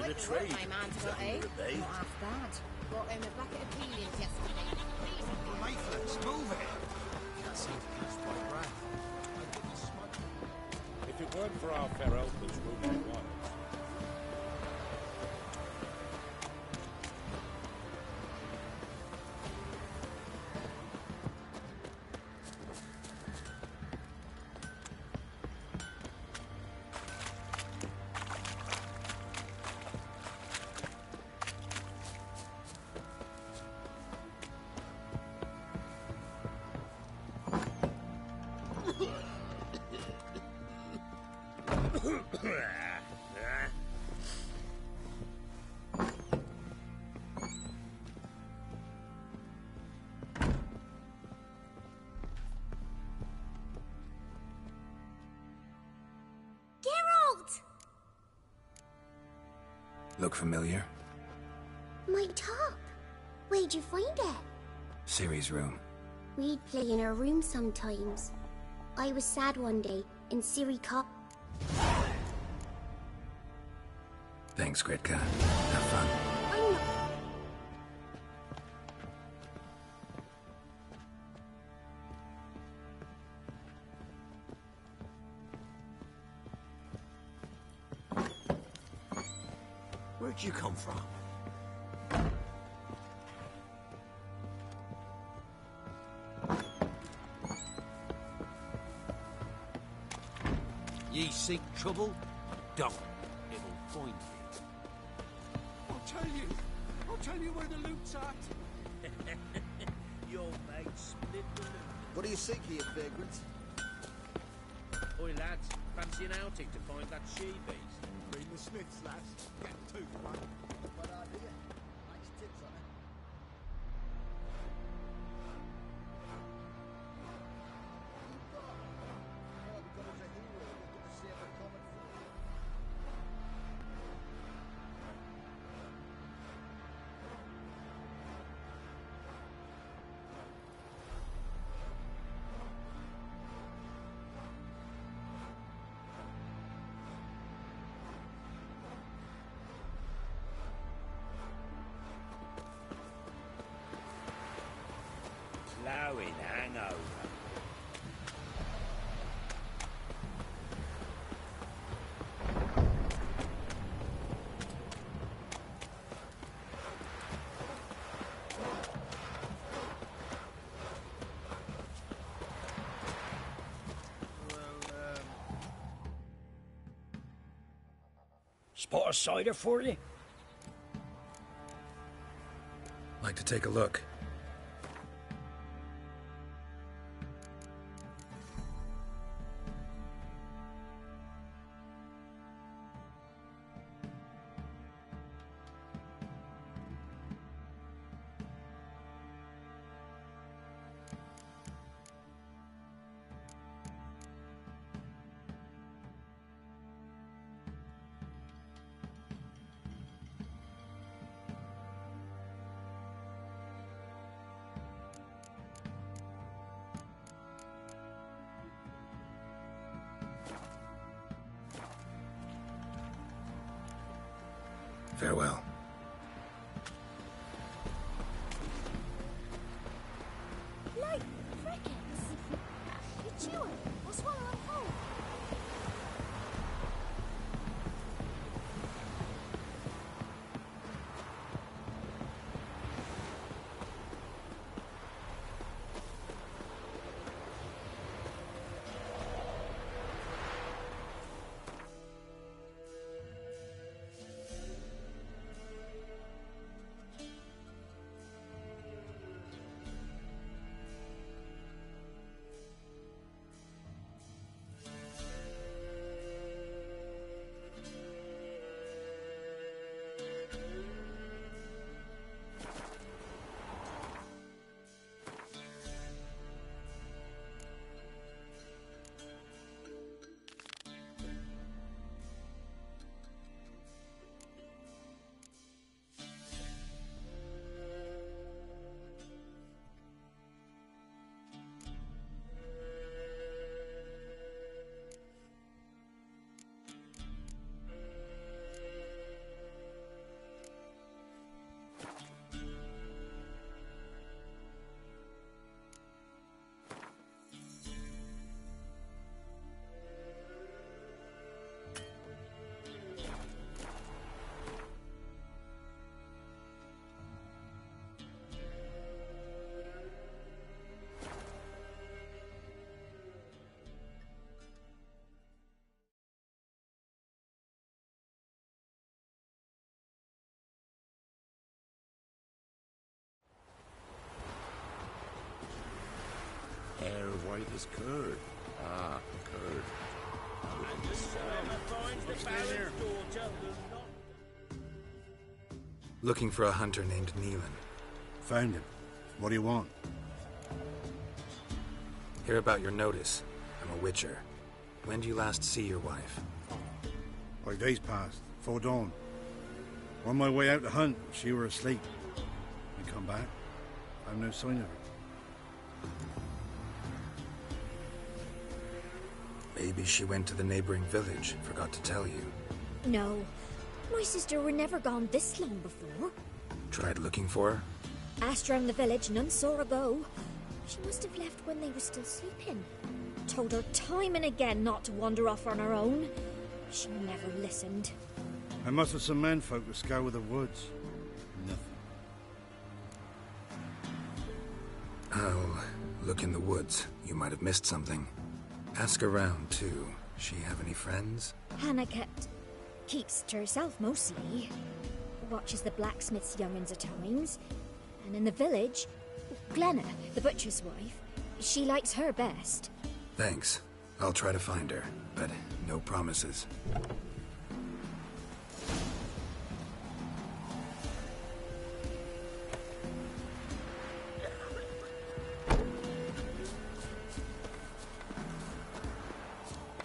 the trade. My man's got Something to debate. not half bad. Bought him a bucket of peelings yesterday. Maitland's move it. Can't seem to catch my breath. I didn't smoke. If it weren't for our fair elders, wounded in one. Geralt! Look familiar? My top. Where'd you find it? Ciri's room. We'd play in her room sometimes. I was sad one day, and Ciri caught... Thanks, Gritka. Have fun. I'm not... Where'd you come from? Ye seek trouble? Don't. It will find you. I'll tell you where the loot's at. Your mate split the loot. What do you seek here, vagrants? Oi, lads, fancy an outing to find that she-beast? Bring the smiths, lads. Get to one. Bad idea. Nice tips on it. Well, because it's a hero, we're going to save a common fool. Flowing hangover. Spot a cider for you? Like to take a look. Farewell. Like, crickets! You chew it, or swallow it whole. was Curd. Ah, Curd. Looking for a hunter named Neelan. Found him. What do you want? Hear about your notice. I'm a witcher. When do you last see your wife? 5 days passed, before dawn. On my way out to hunt, she were asleep. I come back, found no sign of her. Maybe she went to the neighboring village, forgot to tell you. No. My sister were never gone this long before. Tried looking for her? Asked round the village, none saw her go. She must have left when they were still sleeping. Told her time and again not to wander off on her own. She never listened. I mustered some menfolk to scour the woods. Nothing. I'll look in the woods. You might have missed something. Ask around, too. She have any friends? Hannah keeps to herself mostly. Watches the blacksmith's young'uns at times. And in the village, Glenna, the butcher's wife, she likes her best. Thanks. I'll try to find her, but no promises.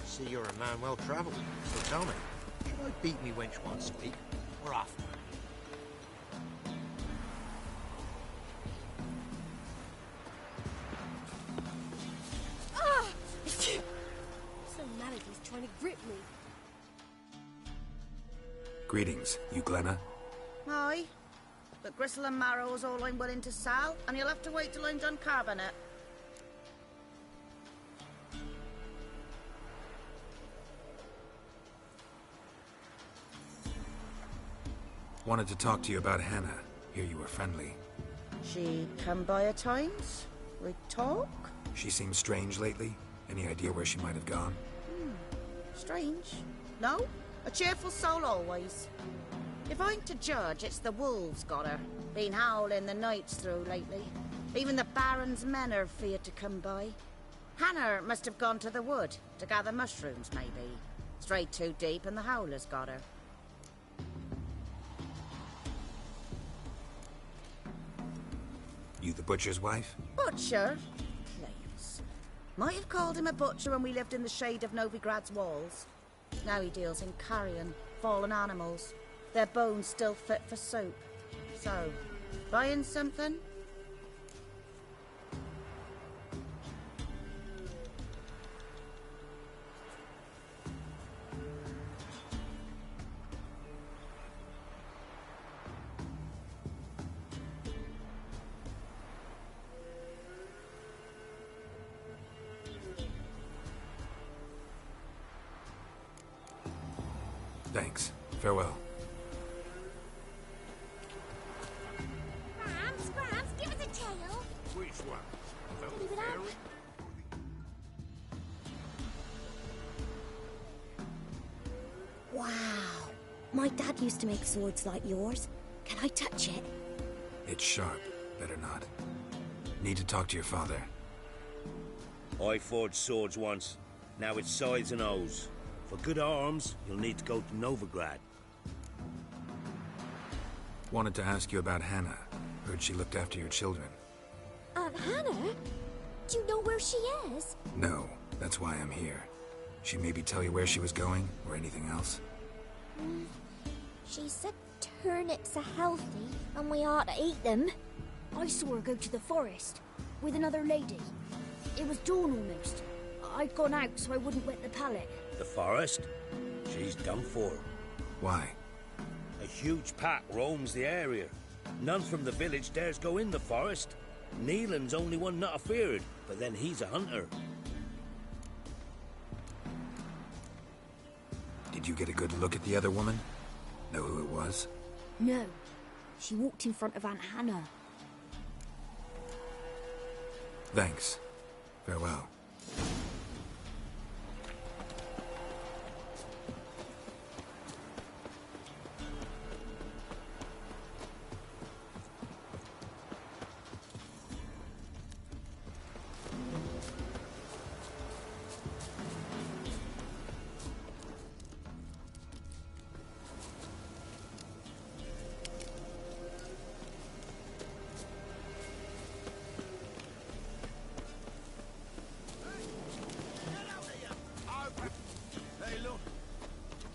See, you're a man well travelled. So tell me, should I beat me wench once a week, or often? Ah! Some malady's trying to grip me. Greetings, you Glenna? Aye. But gristle and marrow is all I'm willing to sell, and you'll have to wait till I'm done carving it. Wanted to talk to you about Hannah. Hear you were friendly. She come by at times. We talk. She seems strange lately. Any idea where she might have gone? Strange. No? A cheerful soul always. If I'm to judge, it's the wolves got her. Been howling the nights through lately. Even the Baron's men are feared to come by. Hannah must have gone to the wood to gather mushrooms, maybe. Strayed too deep and the howlers got her. You the butcher's wife? Butcher? Please. Might have called him a butcher when we lived in the shade of Novigrad's walls. Now he deals in carrion, fallen animals. Their bones still fit for soup. So, buying something? Thanks. Farewell. Rams, give us a tail. Which one? Leave it out. Wow. My dad used to make swords like yours. Can I touch it? It's sharp. Better not. Need to talk to your father. I forged swords once. Now it's sides and O's. For good arms, you'll need to go to Novigrad. Wanted to ask you about Hannah. Heard she looked after your children. Aunt Hannah? Do you know where she is? No, that's why I'm here. She maybe tell you where she was going, or anything else? She said turnips are healthy, and we ought to eat them. I saw her go to the forest, with another lady. It was dawn almost. I'd gone out so I wouldn't wet the pallet. The forest? She's done for. Why? A huge pack roams the area. None from the village dares go in the forest. Neelan's only one not afeared, but then he's a hunter. Did you get a good look at the other woman? Know who it was? No. She walked in front of Aunt Hannah. Thanks. Farewell.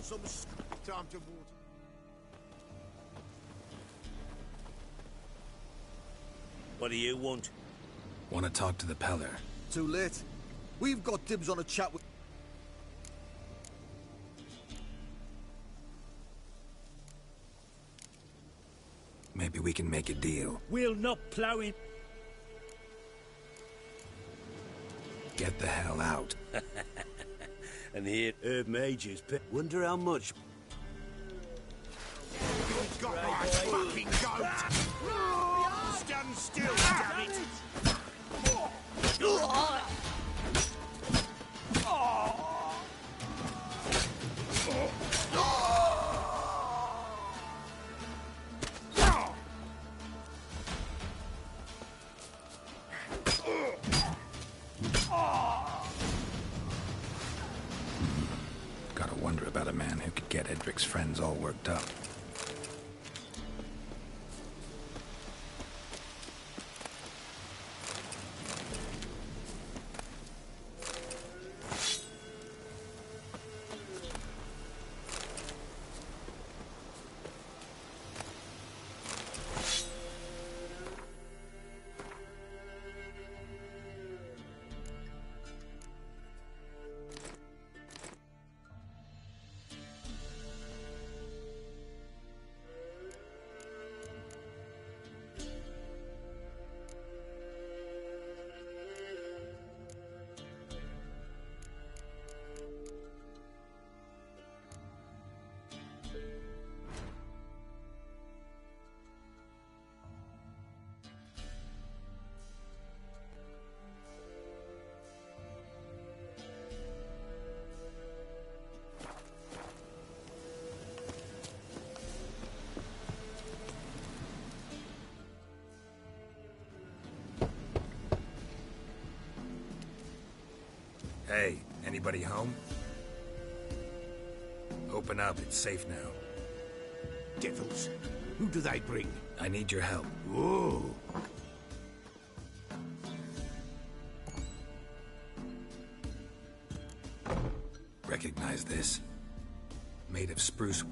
some time to water. What do you want? Want to talk to the Peller. Too late. We've got dibs on a chat with... Maybe we can make a deal. We'll not plough in. Get the hell out. And here, mages. Wonder how much... You've got my fucking goat! Stand still, damn it! Gotta wonder about a man who could get Edric's friends all worked up. Hey, anybody home? Open up, it's safe now. Devils, who do they bring? I need your help. Whoa! Recognize this? Made of spruce.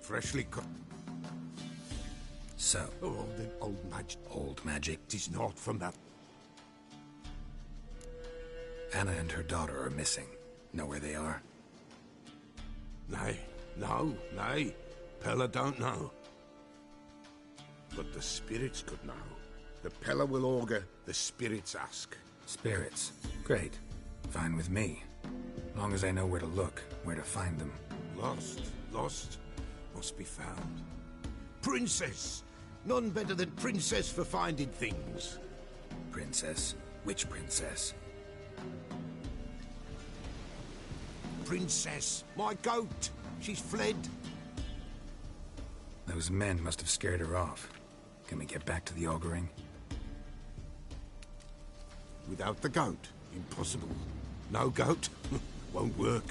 Freshly cut. So, Old magic. old magic. It is not from that. Anna and her daughter are missing. Know where they are? Nay, no, nay. Pella don't know. But the spirits could know. The Pella will augur, the spirits ask. Spirits. Great. Fine with me. Long as I know where to look, where to find them. Lost, must be found. Princess! None better than Princess for finding things. Princess? Which princess? Princess, my goat! She's fled. Those men must have scared her off. Can we get back to the auguring? Without the goat, impossible. No goat, won't work.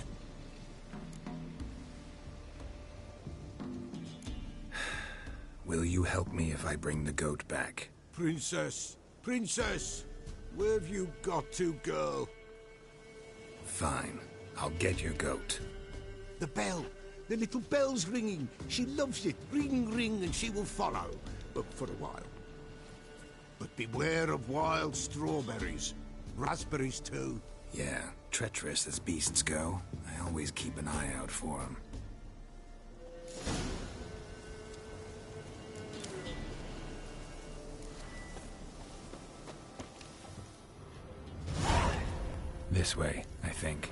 Will you help me if I bring the goat back? Princess, Princess! Where have you got to, girl? Fine. I'll get your goat. The bell! The little bell's ringing. She loves it. Ring, ring, and she will follow. But for a while. But beware of wild strawberries. Raspberries, too. Yeah, treacherous as beasts go. I always keep an eye out for them. This way, I think.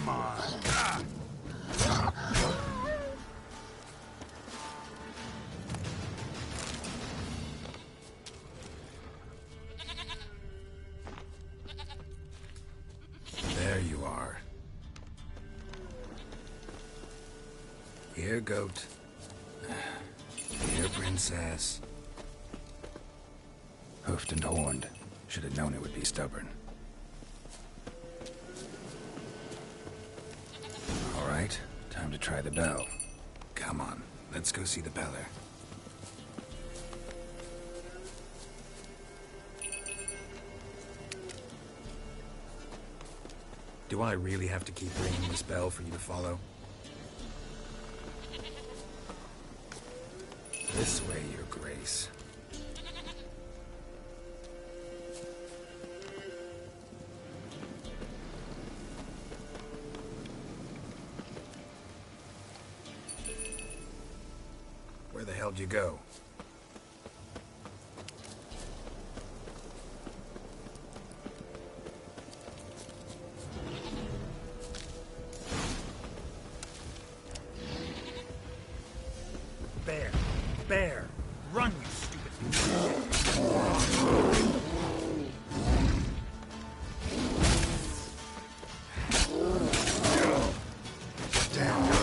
Come on. There you are. Here, goat. Here, princess. Hoofed and horned. Should have known it would be stubborn. All right, time to try the bell. Come on, let's go see the Beller. Do I really have to keep ringing this bell for you to follow? This way, Your Grace. Where the hell did you go? Bear! Run, you stupid... Damn girl.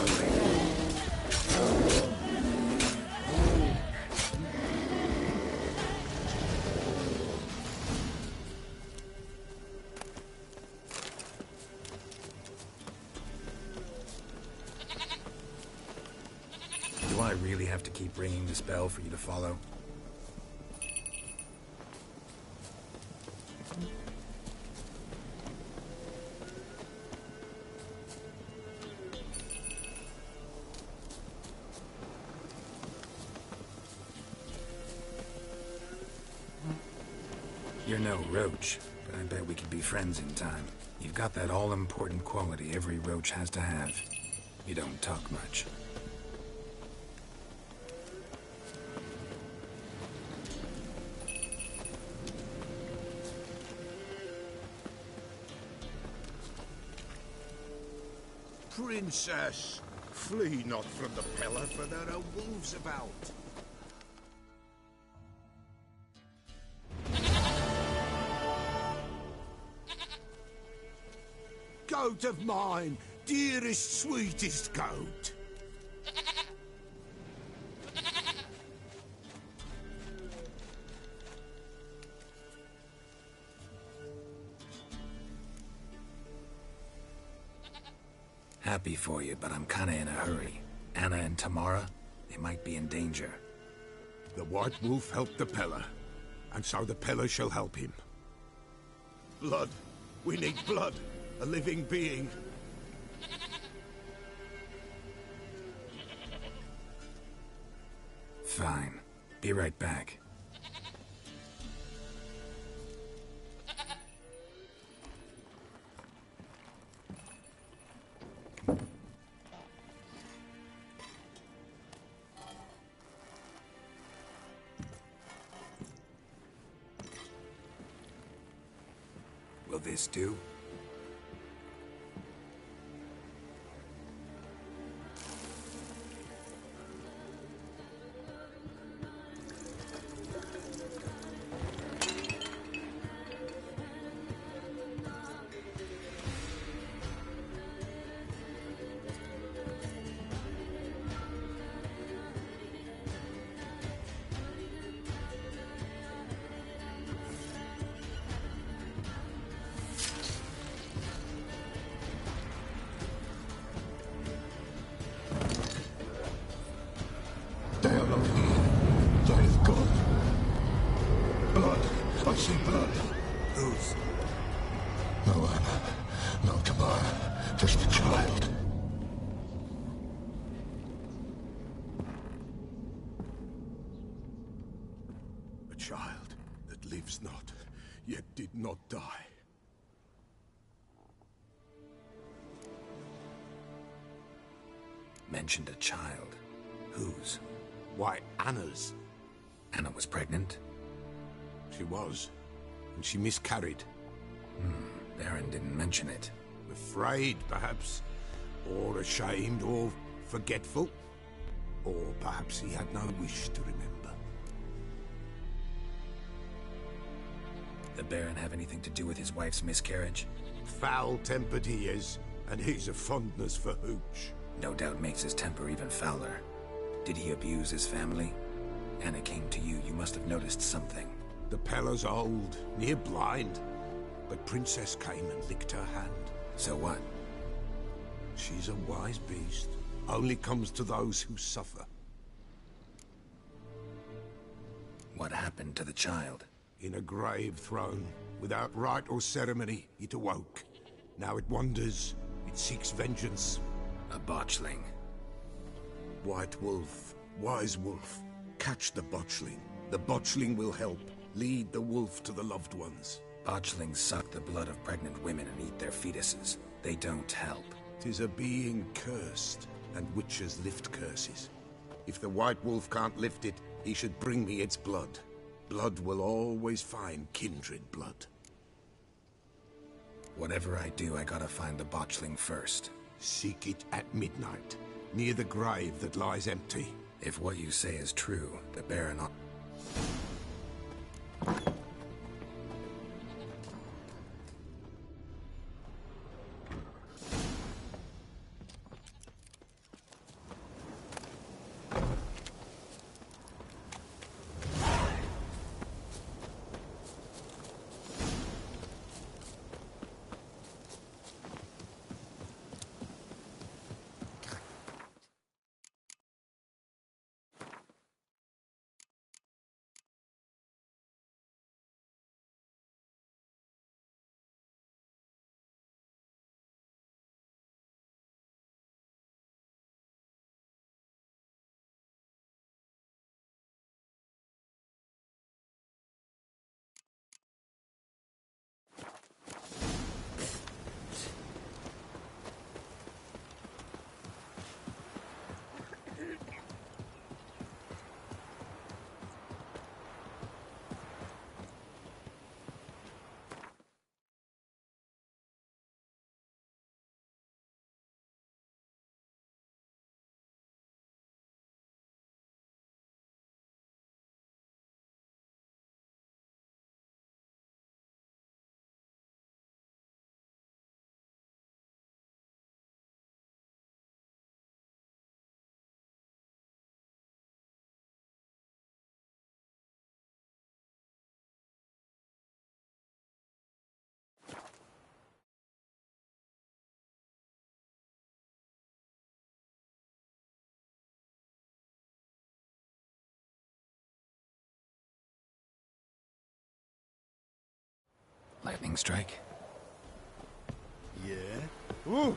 Do I really have to keep ringing this bell for you to follow? You're no roach, but I bet we could be friends in time. You've got that all-important quality every roach has to have. You don't talk much. Princess, flee not from the pillar, for there are wolves about. Goat of mine, dearest, sweetest goat. Happy for you, but I'm kinda in a hurry. Anna and Tamara, they might be in danger. The White Wolf helped the Peller, and so the Peller shall help him. Blood. We need blood. A living being. Fine. Be right back. Will this do? I see blood. Whose? No Anna. No Tamara. Just a child. A child that lives not, yet did not die. Mentioned a child. Whose? Why, Anna's. Anna was pregnant? She was, and she miscarried. Baron didn't mention it. Afraid, perhaps. Or ashamed, or forgetful. Or perhaps he had no wish to remember. The Baron have anything to do with his wife's miscarriage? Foul-tempered he is, and he's a fondness for hooch. No doubt makes his temper even fouler. Did he abuse his family? Anna came to you. You must have noticed something. The Pella's old, near blind. But Princess came and licked her hand. So what? She's a wise beast. Only comes to those who suffer. What happened to the child? In a grave thrown. Without rite or ceremony, it awoke. Now it wanders. It seeks vengeance. A botchling. White wolf, wise wolf. Catch the botchling. The botchling will help. Lead the wolf to the loved ones. Botchlings suck the blood of pregnant women and eat their fetuses. They don't help. 'Tis a being cursed, and witches lift curses. If the white wolf can't lift it, he should bring me its blood. Blood will always find kindred blood. Whatever I do, I gotta find the botchling first. Seek it at midnight, near the grave that lies empty. If what you say is true, the Baron ought... Lightning strike? Yeah? Ooh!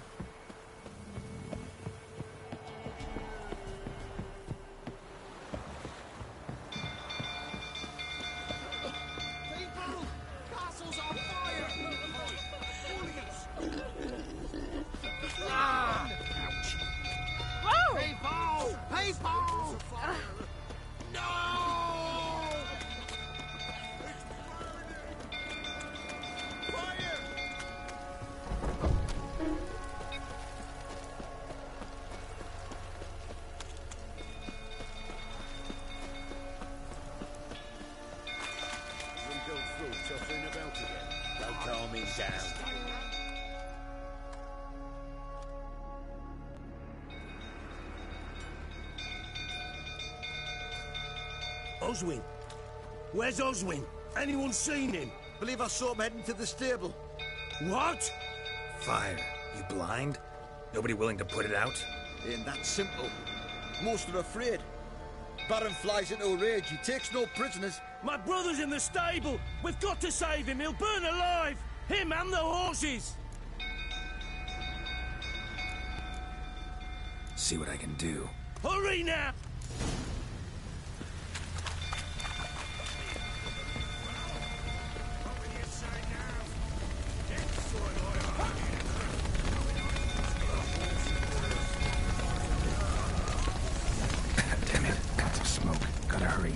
People! Castle's on fire! Ah! Ouch! Whoa! People! People! No! Calm him down. Oswin? Where's Oswin? Anyone seen him? Believe I saw him heading to the stable. What? Fire. You blind? Nobody willing to put it out? Ain't that simple. Most are afraid. Baron flies into a rage. He takes no prisoners. My brother's in the stable. We've got to save him. He'll burn alive. Him and the horses. See what I can do. Hurry now! Damn it. Got some smoke. Gotta hurry.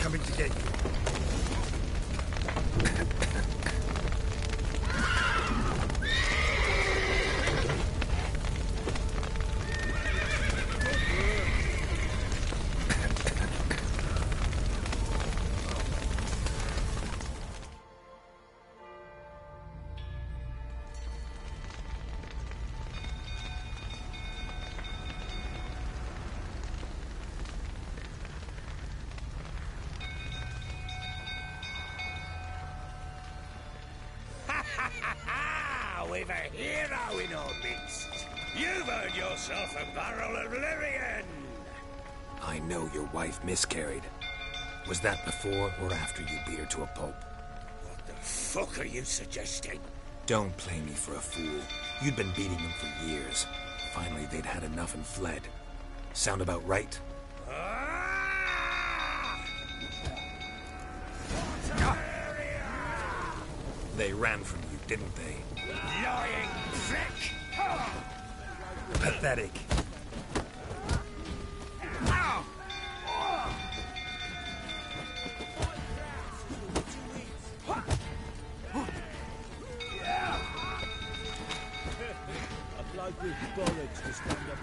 coming to get you. We've a hero in our midst. You've earned yourself a barrel of Lyrian. I know your wife miscarried. Was that before or after you beat her to a pulp? What the fuck are you suggesting? Don't play me for a fool. You'd been beating them for years. Finally, they'd had enough and fled. Sound about right? They ran from you, didn't they? Lying prick! Pathetic. A bloke with bollocks to stand up.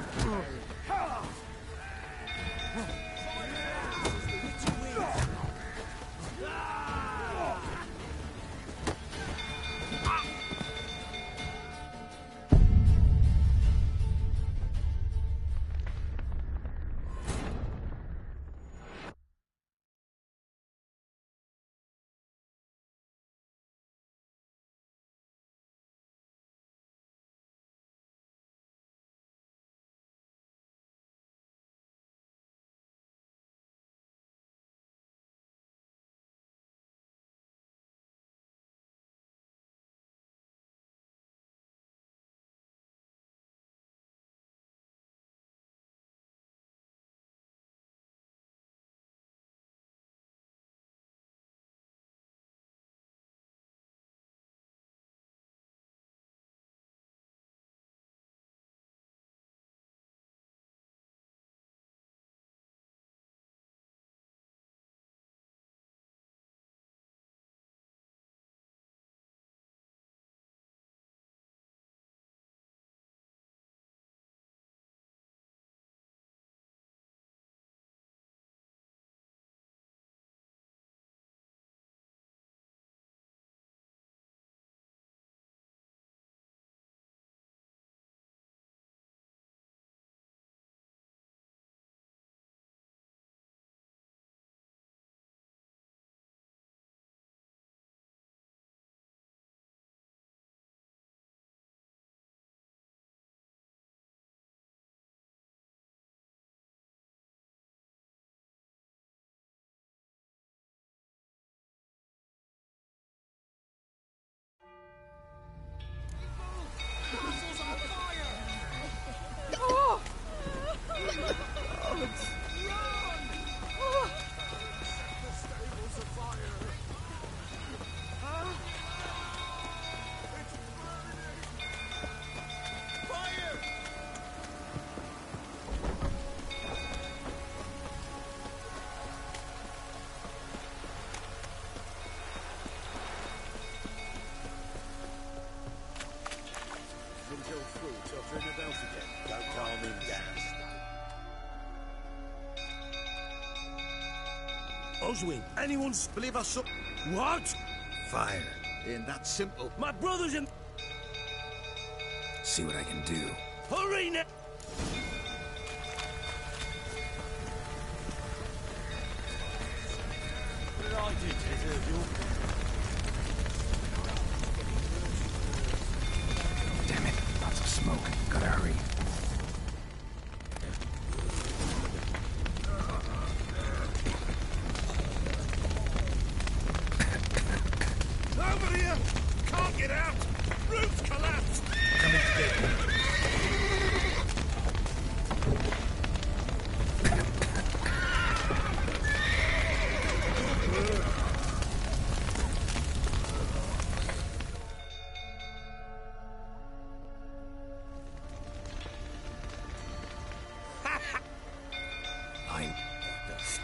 Don't calm him down. Oswin, anyone's... Believe us up. What? Fire. Ain't that simple. My brother's in... See what I can do. Hurry now! Damn it. Lots of smoke. Gotta hurry. Over here! Can't get out! Roof's collapsed! Coming to get you.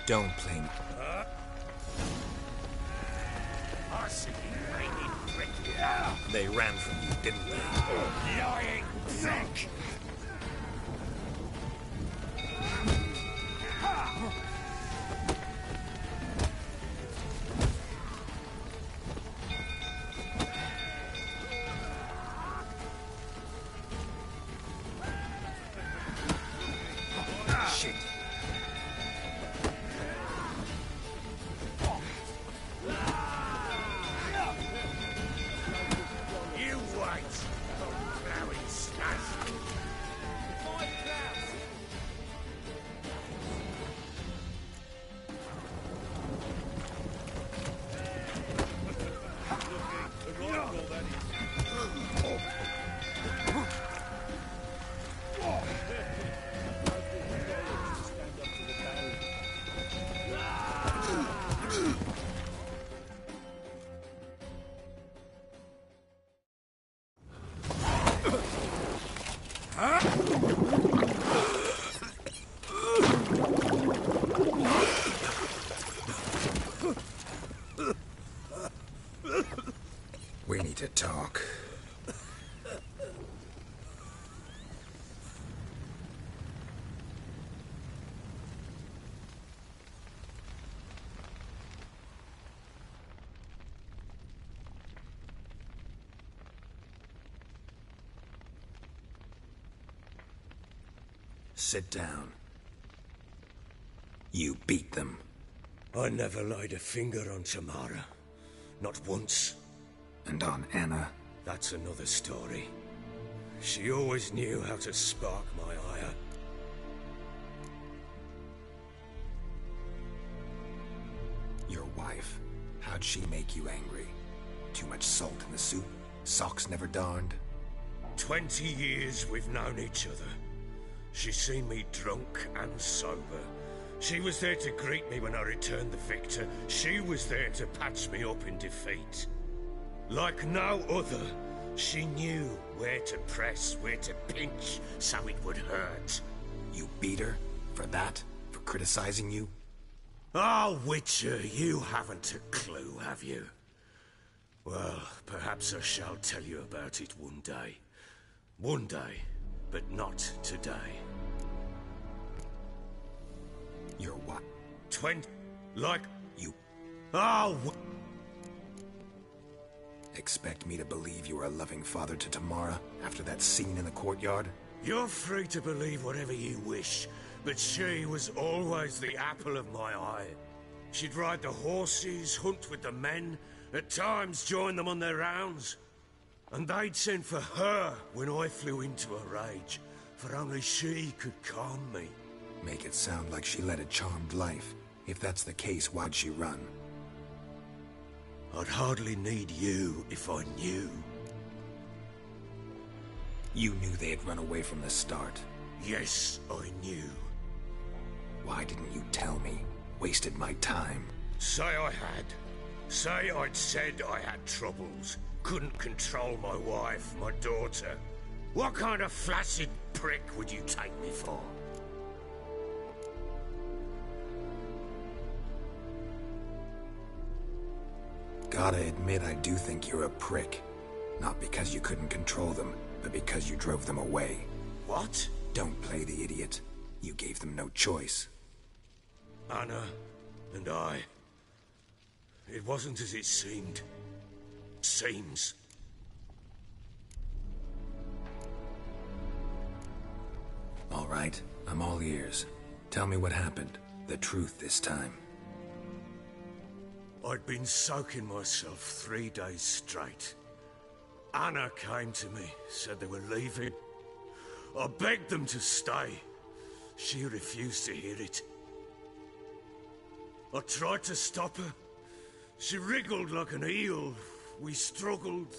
Don't play me. Cussing, blaming prick. They ran from you, didn't they? Lying prick! Shit. You wait! Oh, plowing slash! We need to talk. Sit down. You beat them. I never laid a finger on Tamara. Not once. And on Anna? That's another story. She always knew how to spark my ire. Your wife. How'd she make you angry? Too much salt in the soup? Socks never darned? 20 years we've known each other. She's seen me drunk and sober. She was there to greet me when I returned the victor. She was there to patch me up in defeat. Like no other, she knew where to press, where to pinch, so it would hurt. You beat her? For that? For criticizing you? Oh, Witcher, you haven't a clue, have you? Well, perhaps I shall tell you about it one day. One day, but not today. You're what? 20... like... You... Oh... Expect me to believe you were a loving father to Tamara after that scene in the courtyard? You're free to believe whatever you wish, but she was always the apple of my eye. She'd ride the horses, hunt with the men, at times join them on their rounds. And they'd send for her when I flew into a rage, for only she could calm me. Make it sound like she led a charmed life. If that's the case, why'd she run? I'd hardly need you if I knew. You knew they had run away from the start. Yes, I knew. Why didn't you tell me? Wasted my time. Say I had. Say I'd said I had troubles. Couldn't control my wife, my daughter. What kind of flaccid prick would you take me for? Gotta admit, I do think you're a prick. Not because you couldn't control them, but because you drove them away. What? Don't play the idiot. You gave them no choice. Anna and I... It wasn't as it seemed. Seems. All right, I'm all ears. Tell me what happened. The truth this time. I'd been soaking myself 3 days straight. Anna came to me, said they were leaving. I begged them to stay. She refused to hear it. I tried to stop her. She wriggled like an eel. We struggled.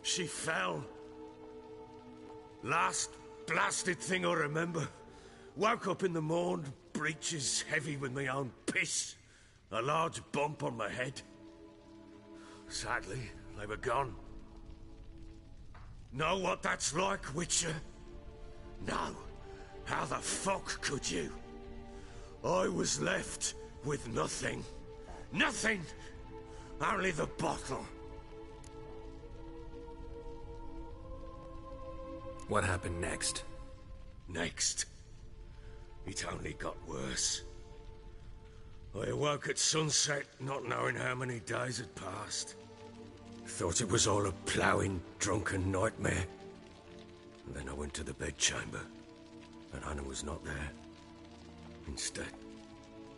She fell. Last blasted thing I remember. Woke up in the morn, breeches heavy with my own piss. A large bump on my head. Sadly, they were gone. Know what that's like, Witcher? No. How the fuck could you? I was left with nothing. Nothing! Only the bottle. What happened next? Next, it only got worse. I awoke at sunset, not knowing how many days had passed. Thought it was all a ploughing, drunken nightmare. And then I went to the bedchamber, and Anna was not there. Instead,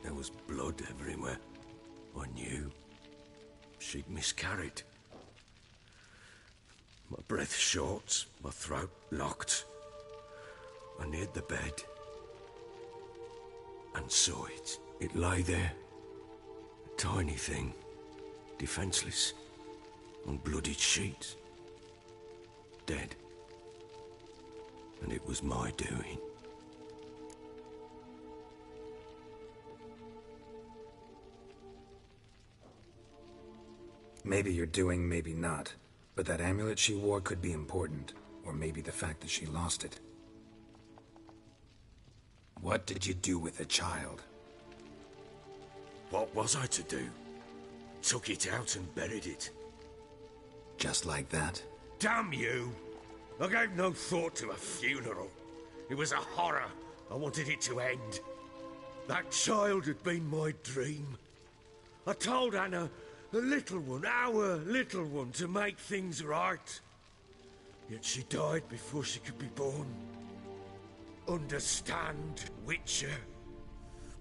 there was blood everywhere. I knew she'd miscarried. My breath short, my throat locked. I neared the bed and saw it. It lay there, a tiny thing, defenseless, on bloodied sheets, dead. And it was my doing. Maybe you're doing, maybe not. But that amulet she wore could be important. Or maybe the fact that she lost it. What did you do with the child? What was I to do? Took it out and buried it. Just like that? Damn you! I gave no thought to a funeral. It was a horror. I wanted it to end. That child had been my dream. I told Anna, the little one, our little one, to make things right. Yet she died before she could be born. Understand, Witcher?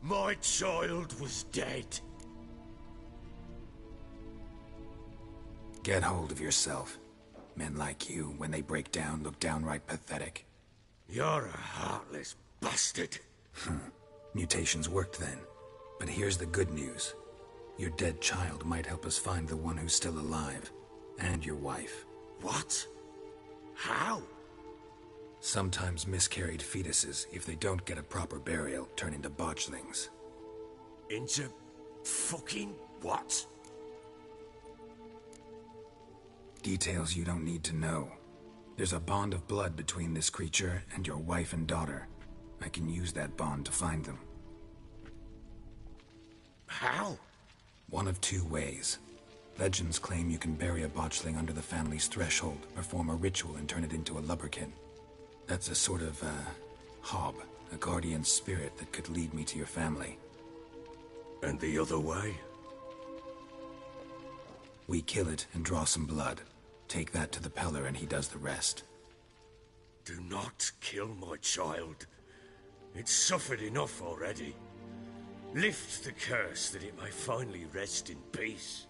My child was dead. Get hold of yourself. Men like you, when they break down, look downright pathetic. You're a heartless bastard. Mutations worked then. But here's the good news. Your dead child might help us find the one who's still alive. And your wife. What? How? Sometimes miscarried fetuses, if they don't get a proper burial, turn into botchlings. Into fucking what? Details you don't need to know. There's a bond of blood between this creature and your wife and daughter. I can use that bond to find them. How? One of two ways. Legends claim you can bury a botchling under the family's threshold, perform a ritual and turn it into a lubberkin. That's a sort of, hob, a guardian spirit that could lead me to your family. And the other way? We kill it and draw some blood. Take that to the Peller and he does the rest. Do not kill my child. It's suffered enough already. Lift the curse that it may finally rest in peace.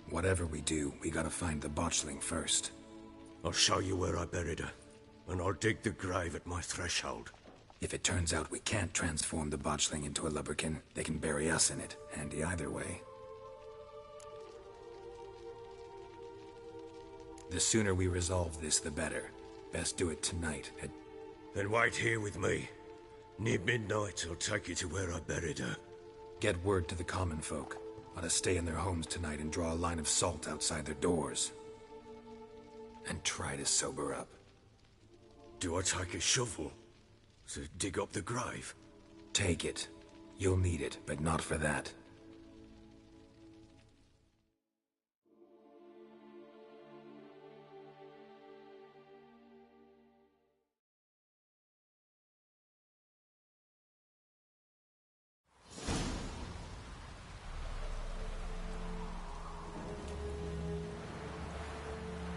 Whatever we do, we gotta find the botchling first. I'll show you where I buried her, and I'll dig the grave at my threshold. If it turns out we can't transform the botchling into a lubberkin, they can bury us in it. Handy either way. The sooner we resolve this, the better. Best do it tonight. Then wait here with me. Near midnight, I'll take you to where I buried her. Get word to the common folk. Ought to stay in their homes tonight and draw a line of salt outside their doors. And try to sober up. Do I take a shovel to dig up the grave? Take it. You'll need it, but not for that.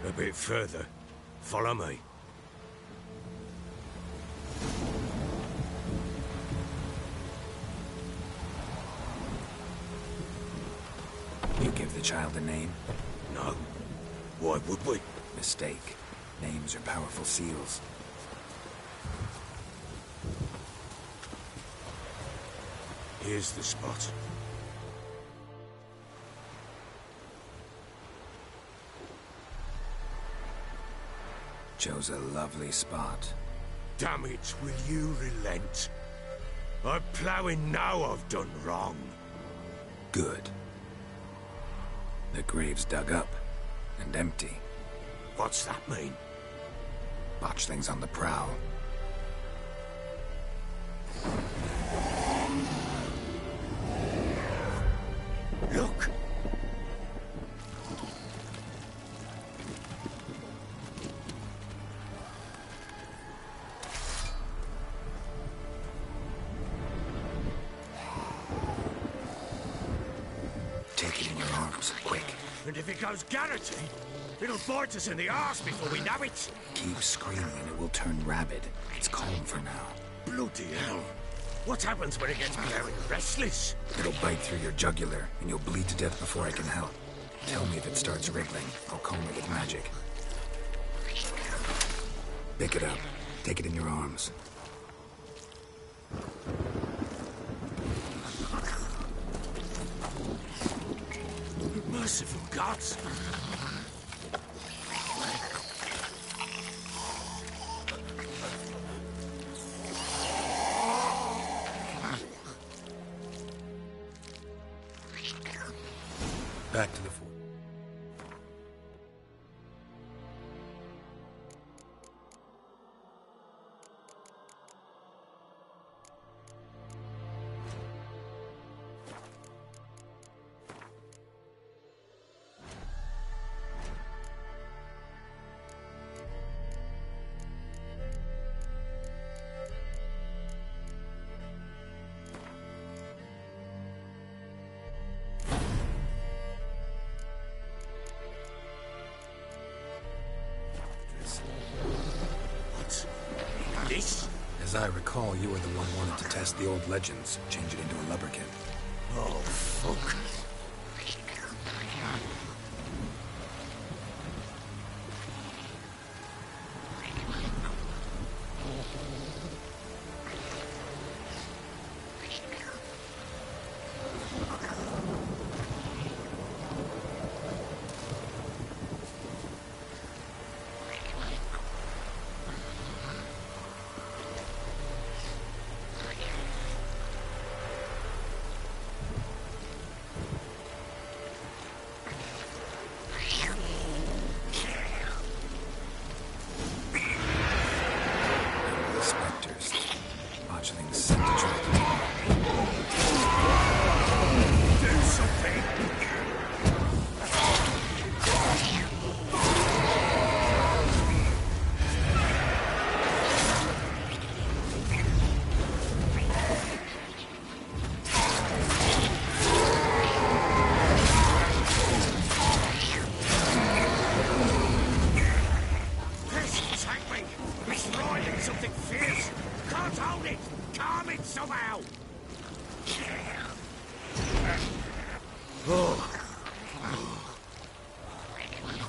A bit further. Follow me. You give the child a name? No. Why would we? Mistake. Names are powerful seals. Here's the spot. Chose a lovely spot. Damn it, will you relent? I'm ploughing now I've done wrong. Good. The grave's dug up and empty. What's that mean? Botchling's on the prowl. arms, quick. And if it goes Garrity, it'll bite us in the arse before we know it. Keep screaming and it will turn rabid. It's calm for now. Bloody hell. What happens when it gets blaring restless? It'll bite through your jugular, and you'll bleed to death before I can help. Tell me if it starts wriggling. I'll calm it with magic. Pick it up. Take it in your arms. Merciful gods! Back to the fort. This? As I recall, you were the one wanted to test the old legends, change it into a lubberkin. Oh, fuck.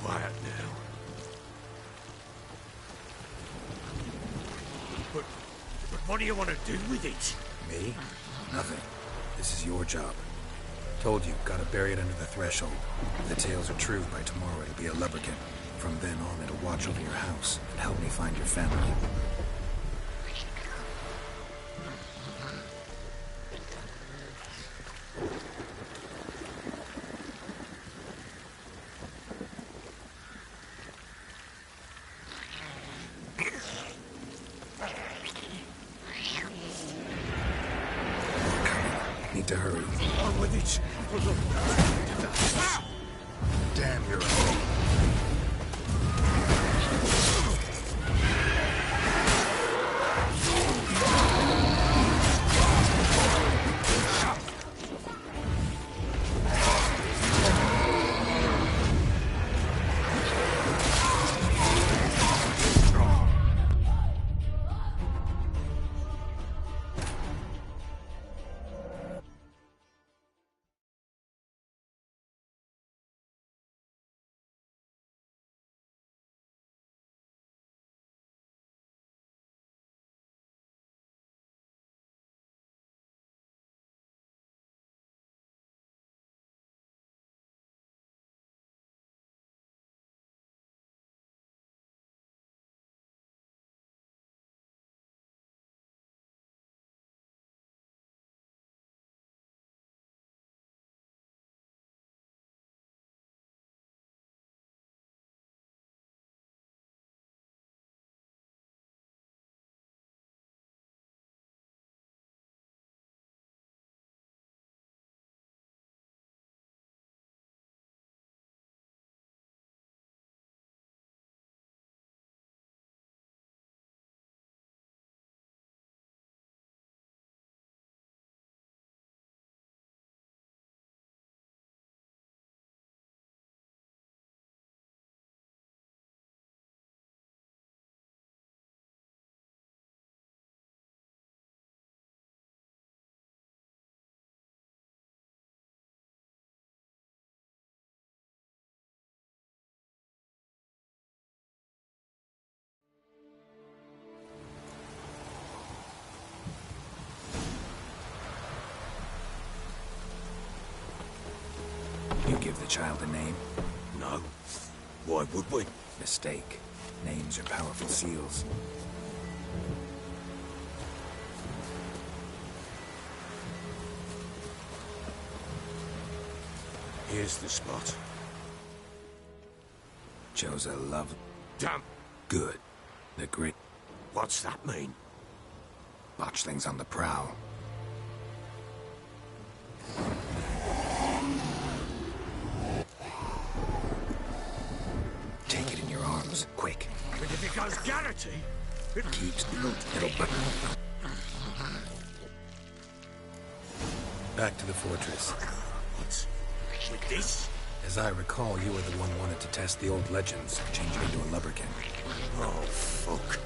Quiet now. But what do you want to do with it? Me? Nothing. This is your job. Told you, gotta bury it under the threshold. If the tales are true, by tomorrow it'll be a lubberkin. From then on, it'll watch over your house and help me find your family. Need to hurry. On with it. Damn, you're a give the child a name? No. Why would we? Mistake. Names are powerful seals. Here's the spot. Chose a love. Damn. Good. The great What's that mean? botchlings on the prowl. Take it in your arms, quick. But if it goes Garrity, it'll... Keeps it'll back to the fortress. What? With this? As I recall, you were the one wanted to test the old legends, change it into a lubberkin. Oh, fuck.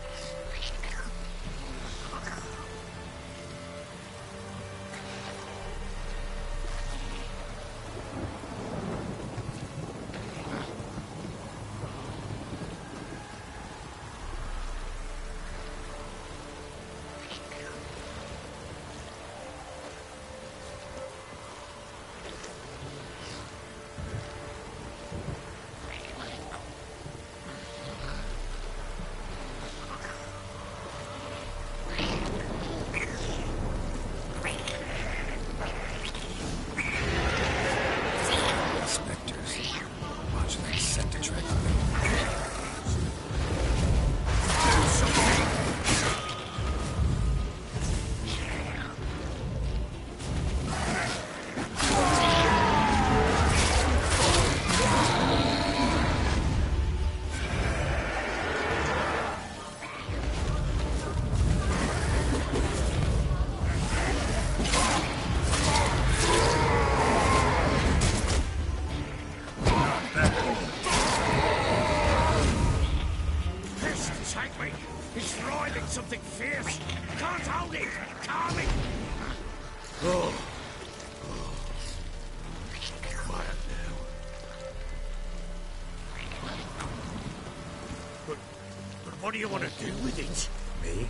What do you want to do with it? Me?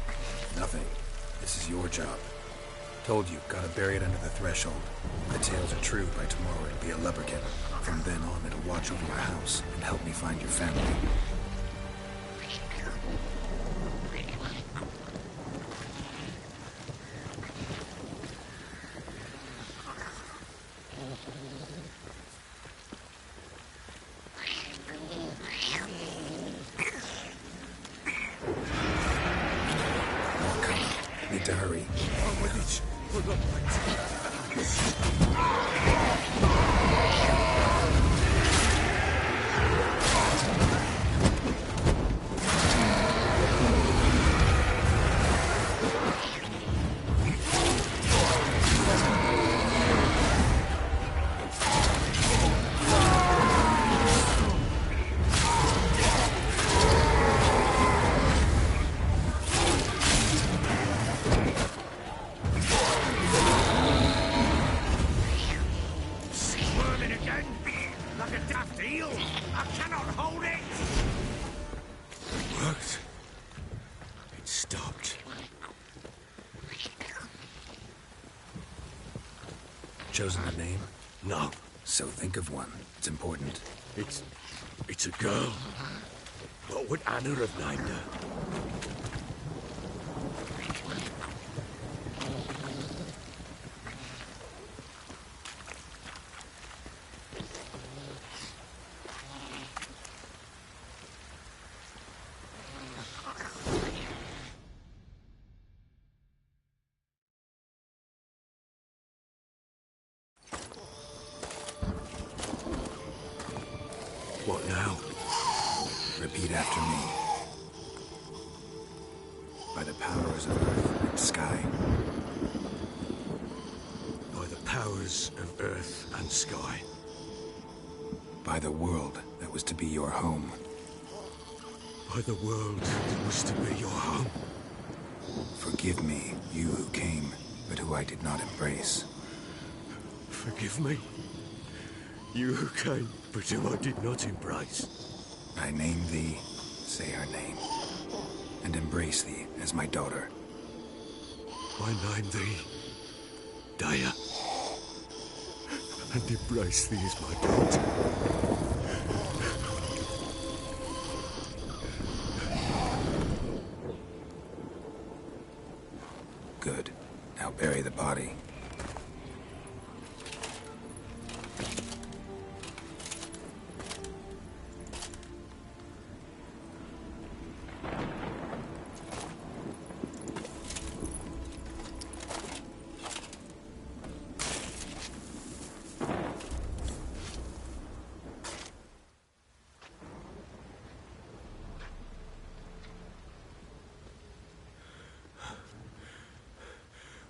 Nothing. This is your job. Told you, gotta bury it under the threshold. If the tales are true, by tomorrow it'll be a lubberkin. From then on, it'll watch over your house and help me find your family. Need to hurry. On with it. We're not chosen a name? No. So think of one. It's important. It's a girl. What would Anna have named her? What now? Repeat after me. By the powers of earth and sky. By the powers of earth and sky. By the world that was to be your home. By the world that was to be your home. Forgive me, you who came, but who I did not embrace. Forgive me. You who came, but who I did not embrace. I name thee, say her name, and embrace thee as my daughter. I name thee, Daya. and embrace thee as my daughter. Good. Now bury the body.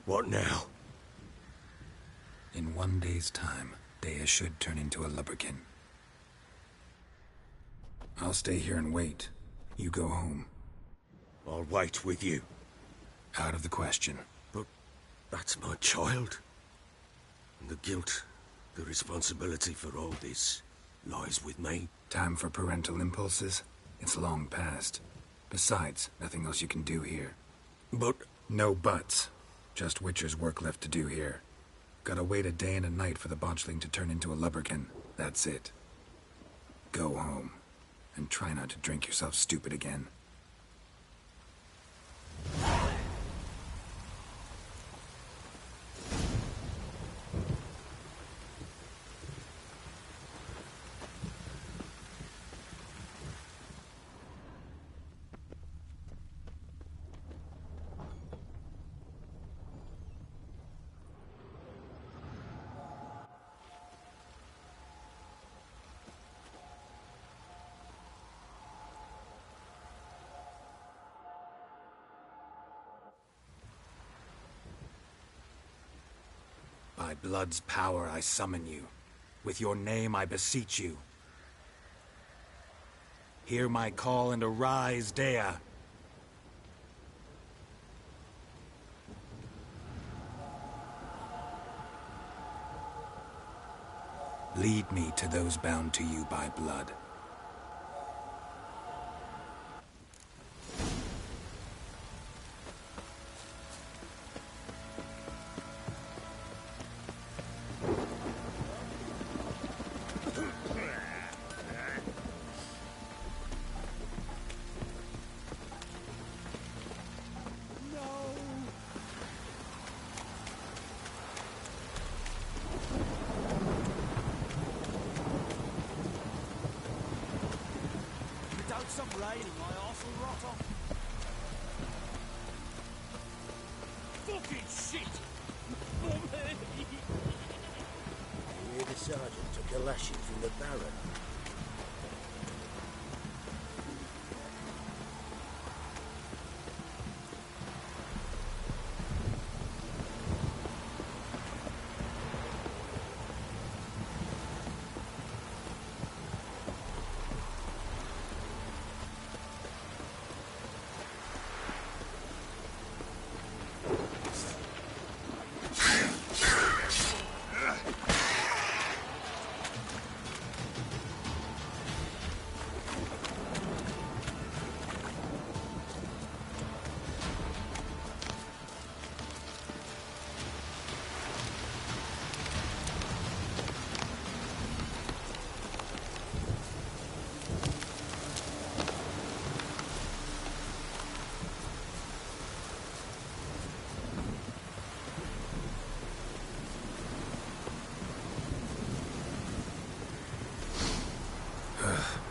What now? In 1 day's time, Dea should turn into a lubberkin. I'll stay here and wait. You go home. I'll wait with you. Out of the question. But that's my child. And the guilt, the responsibility for all this, lies with me. Time for parental impulses? It's long past. Besides, nothing else you can do here. But... No buts. Just Witcher's work left to do here. Gotta wait a day and a night for the botchling to turn into a lubberkin. That's it. Go home. And try not to drink yourself stupid again. By blood's power I summon you. With your name I beseech you. Hear my call and arise, Dea. Lead me to those bound to you by blood. Some rain and my arse will rot off. Fucking shit! You hear the sergeant took a lashing from the Baron.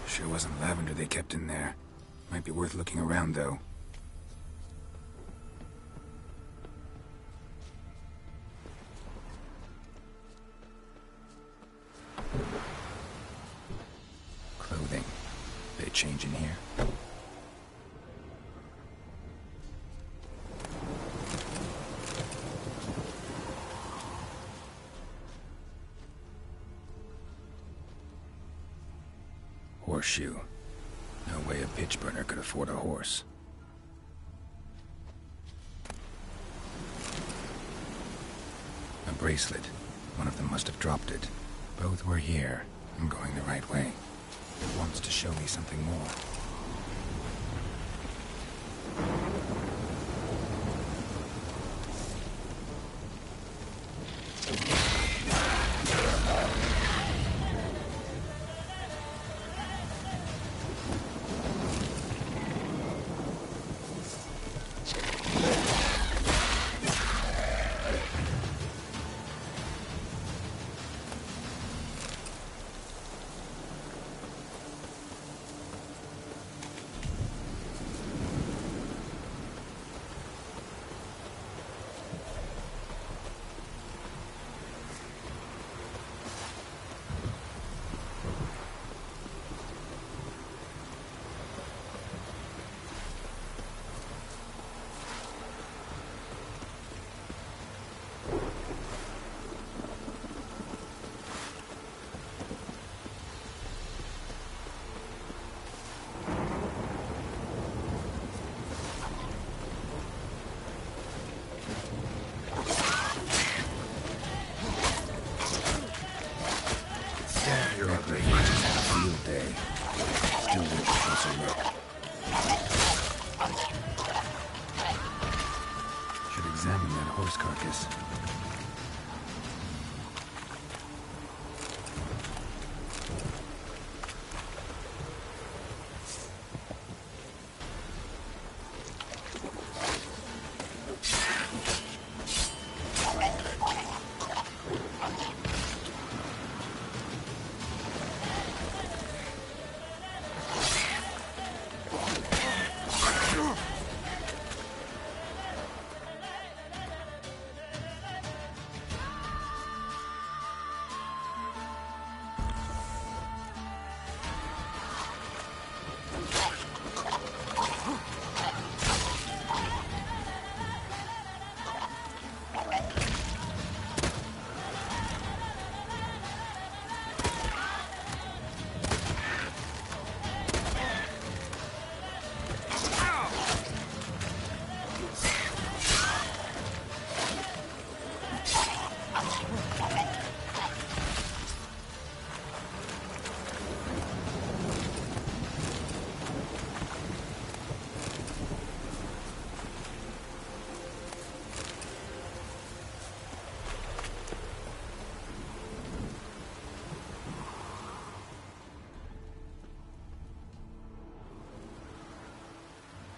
Sure wasn't lavender they kept in there. Might be worth looking around, though. Clothing. They change in here? Horseshoe. No way a pitch burner could afford a horse. A bracelet. One of them must have dropped it. Both were here. I'm going the right way. It wants to show me something more. focus.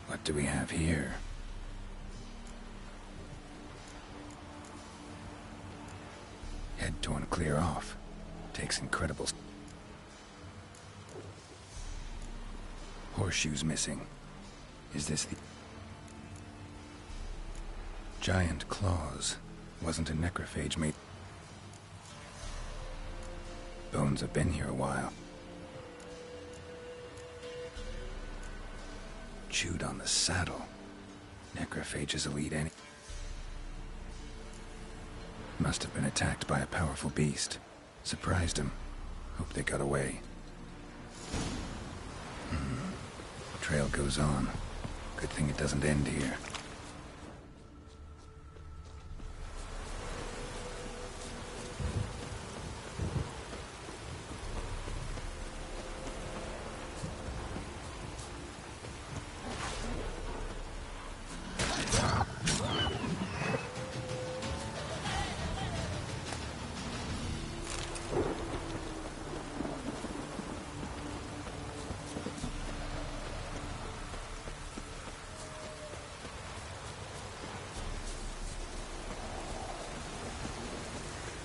What do we have here? Head torn clear off. Takes incredible... Horseshoes missing. Is this the... Giant claws. Wasn't a necrophage made... Bones have been here a while. Chewed on the saddle. Necrophages will eat any... Must have been attacked by a powerful beast. Surprised him. Hope they got away. Trail goes on. Good thing it doesn't end here.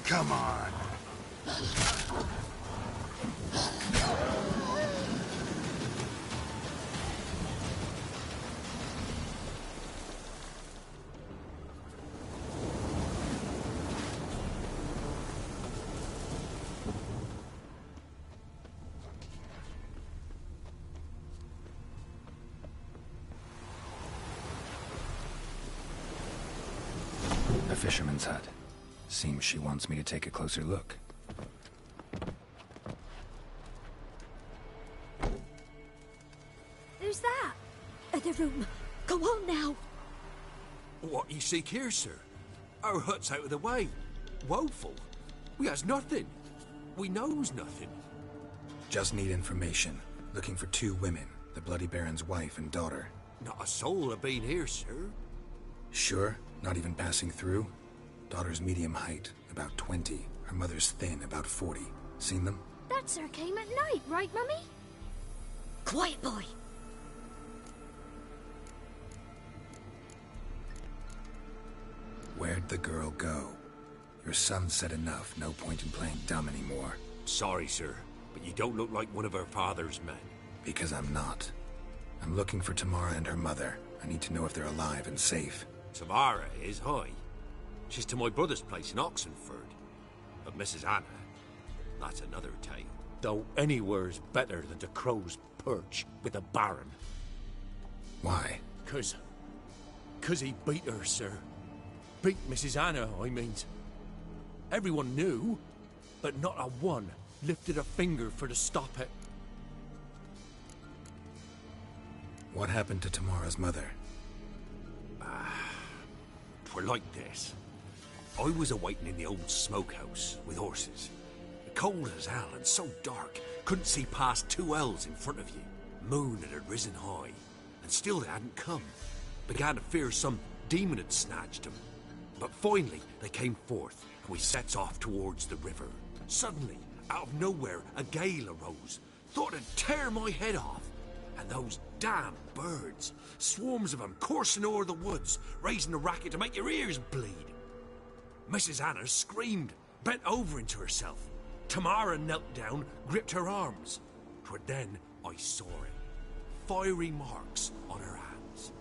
Come on. A fisherman's hut. Seems she wants me to take a closer look. Who's that? Other room. Go on now. What you seek here, sir? Our hut's out of the way. Woeful. We has nothing. We knows nothing. Just need information. Looking for 2 women. The Bloody Baron's wife and daughter. Not a soul have been here, sir. Sure? Not even passing through? Daughter's medium height, about 20. Her mother's thin, about 40. Seen them? That's her came at night, right, Mummy? Quiet, boy. Where'd the girl go? Your son said enough. No point in playing dumb anymore. Sorry, sir, but you don't look like one of our father's men. Because I'm not. I'm looking for Tamara and her mother. I need to know if they're alive and safe. Tamara is high. She's to my brother's place in Oxenford. But Mrs. Anna, that's another tale. Though anywhere's better than the Crow's Perch with a baron. Why? 'Cause he beat her, sir. Beat Mrs. Anna, I mean. Everyone knew, but not a one lifted a finger for to stop it. What happened to Tamara's mother? Twere like this. I was awaiting in the old smokehouse with horses. Cold as hell and so dark, couldn't see past 2 ells in front of you. Moon had risen high, and still they hadn't come. Began to fear some demon had snatched them. But finally, they came forth, and we sets off towards the river. Suddenly, out of nowhere, a gale arose. Thought it'd tear my head off. And those damn birds, swarms of them coursing o'er the woods, raising a racket to make your ears bleed. Mrs. Anna screamed, bent over into herself. Tamara knelt down, gripped her arms. 'Twas then I saw it. Fiery marks on her hands.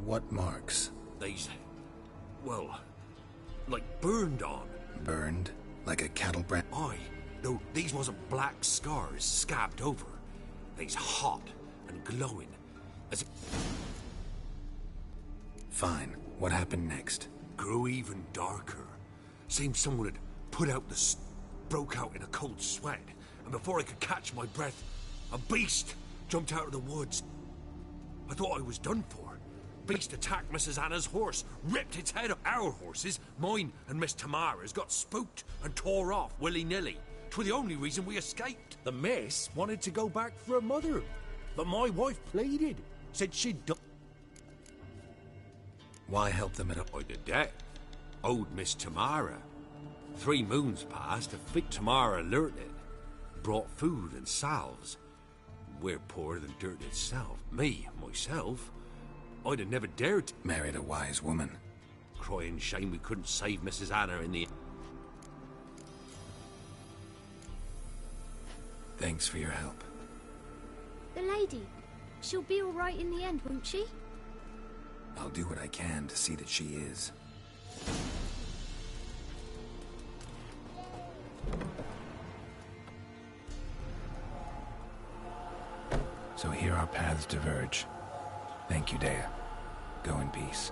What marks? These, well, like burned on. Burned? Like a cattle brand? Aye, though these wasn't black scars scabbed over. They's hot and glowing, as if... Fine. What happened next? Grew even darker. Seemed someone had put out the... broke out in a cold sweat, and before I could catch my breath, a beast jumped out of the woods. I thought I was done for. Beast attacked Mrs. Anna's horse, ripped its head off. Our horses, mine and Miss Tamara's, got spooked and tore off willy-nilly. 'Twere the only reason we escaped. The miss wanted to go back for her mother, but my wife pleaded, said she'd done. Why help them at all? By the death, owed Miss Tamara. 3 moons passed, a fit Tamara alerted. Brought food and salves. We're poorer than dirt itself. Me, myself, I'd have never dared to... Married a wise woman. Crying shame we couldn't save Mrs. Anna in the... Thanks for your help. The lady, she'll be all right in the end, won't she? I'll do what I can to see that she is. So here our paths diverge. Thank you, Dea. Go in peace.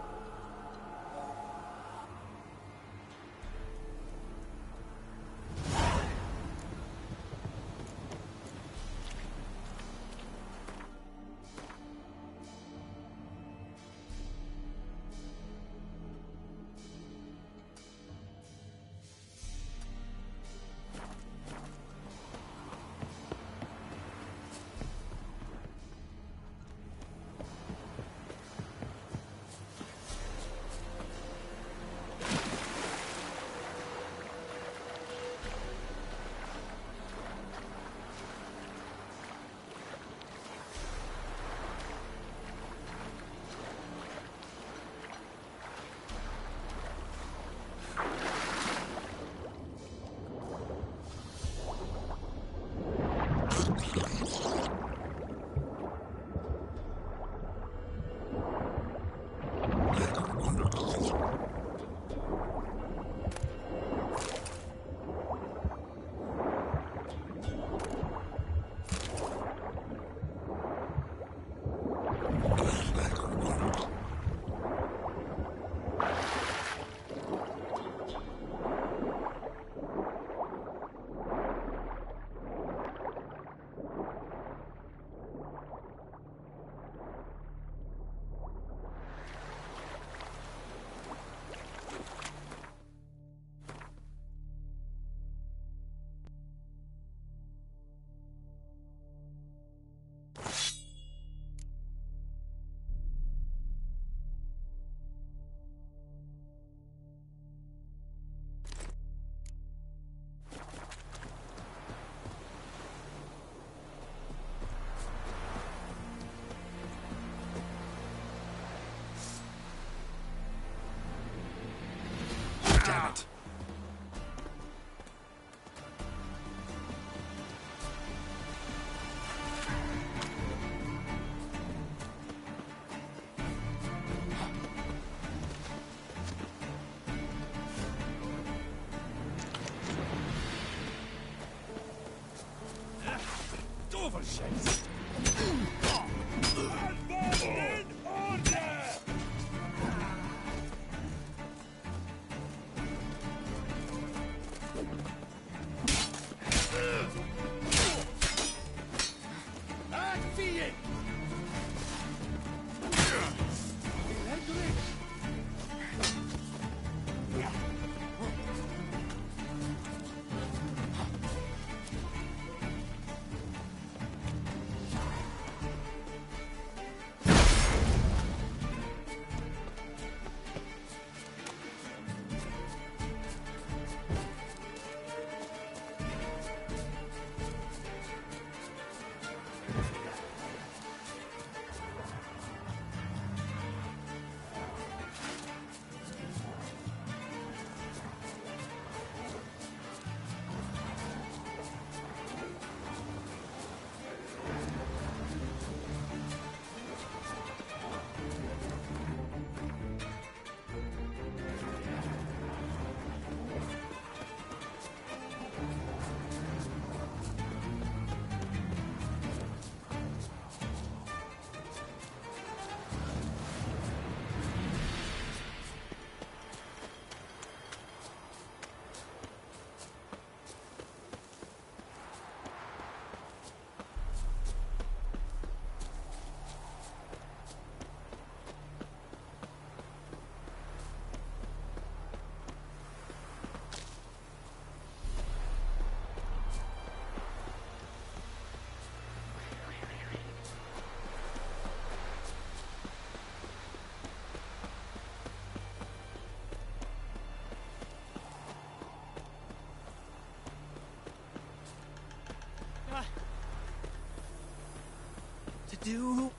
do?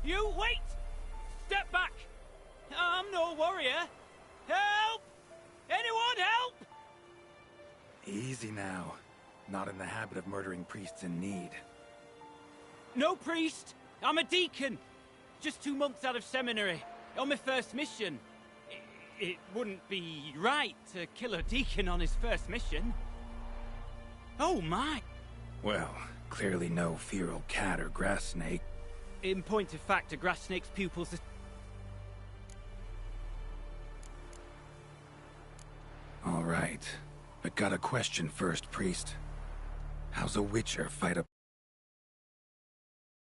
You wait! Step back! I'm no warrior. Help! Anyone help? Easy now. Not in the habit of murdering priests in need. No priest. I'm a deacon. Just 2 months out of seminary. On my first mission. It wouldn't be right to kill a deacon on his first mission. Oh my! Well, clearly no feral cat or grass snake. In point of fact, a grass snake's pupils are... All right. But got a question first, priest. How's a witcher fight a